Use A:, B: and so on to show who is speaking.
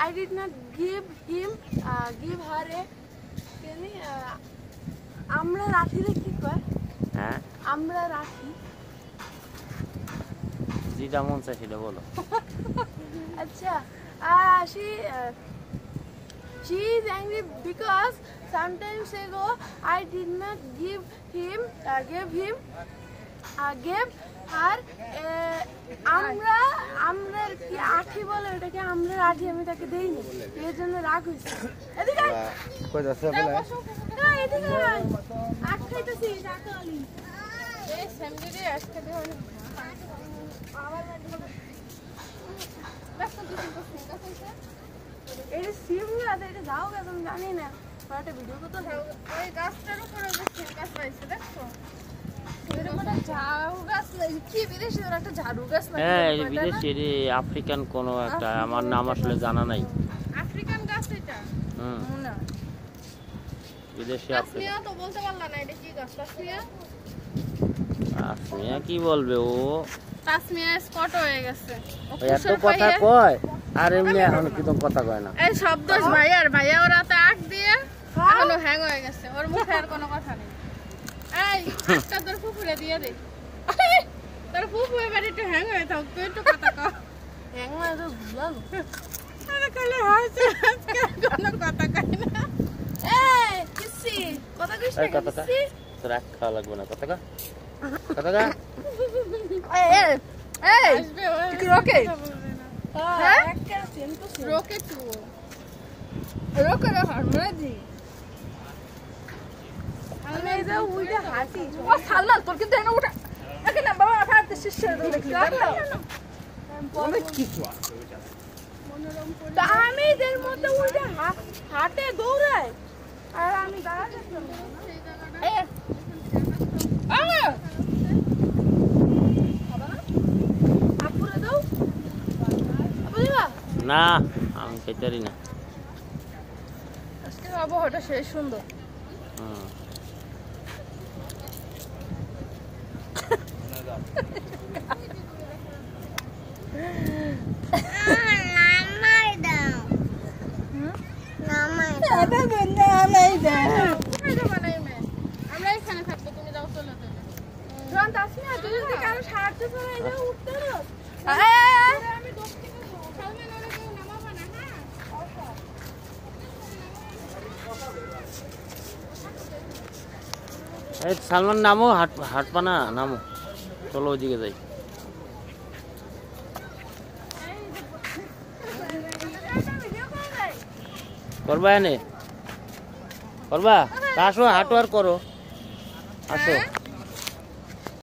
A: I did not give her a আমরা রাঠিরে কি কয়?
B: হ্যাঁ
A: আমরা রাঠি
B: যেটা মন চায় সেটা বলো।
A: আচ্ছা she is angry because sometimes ago I did not give her আমরা কি আঠি বলে ওটাকে আমরা আঠি আমি তাকে দেইনি এর জন্য রাগ হইছে। এদিকে
C: কই যাচ্ছে বলে
A: এদিকে আট খাইতেছি টাকালি এই সেমডিরে আজকে দেও আবার এটা সিমলা এটা যাও গা তুমি জানি না একটা ভিডিও করতে ওই গাছটার উপরে যে সিম গাছ পাইছে দেখছো
B: হ্যাঁ বিদেশি আফ্রিকান কোন একটা আমার নাম আসলে জানা নাই।
A: আফ্রিকান গাছ এটা না
B: বিদেশি
A: তাসমিয়া তো বলতে পারলা না এটা কি গাছ তাসমিয়া
B: তাসমিয়া কি বলবে ও
A: তাসমিয়া স্পট হয়ে গেছে
B: এত কথা কয় আর এমনি এখন কি তো কথা কয় না
A: এই শব্দ ভাইয়া ওর রাতে আগ দিয়ে এখনো হ্যাং হয়ে গেছে ওর মুখে আর কোনো কথা নেই। এই একটা তোর ফুফুরে দিয়ে দে তোর ফুফু এবার একটু হ্যাং হয়ে থাক তুই একটু কথা কও হ্যাং হয়ে তো বুঝলাম আরে কলে হাসে কোনো কথা কই না। এই কিসি কথা কইছ না
B: কথাটা তোর এক খাওয়া লাগবে না কথাটা কথাটা
A: এই কি রোকে হ্যাঁ রোকে তু রোকে রে হারমাদি আমি এটা উইটা হাতি ও সালনা তোর কি দেন ওটা একে না বাবা ফাতে শিশে দেখলি অনেক কিছু আছে ওইটা দামিদের মতো উইটা হাতে দৌড়ায় আর আমি দাঁড়াচ্ছিলাম এই আমা আপুরে দাও আপুরা
B: না আমি খেতারি না
A: আজকে আবহাওয়াটা সেই সুন্দর আমরা এখানে থাকবো তুমি যাও চলে যাবে তাসমিয়া তুমি যদি কারো সাহায্য করো এই যে উঠতে দাও আমি দোষ থেকে সালমান ওরে কেউ নামাবো না হ্যাঁ
B: এই সালমান নামো হাঁটপা না নামো চলো ওইদিকে যাই করবা এনে করবা আসো হাঁটো আর করো আসো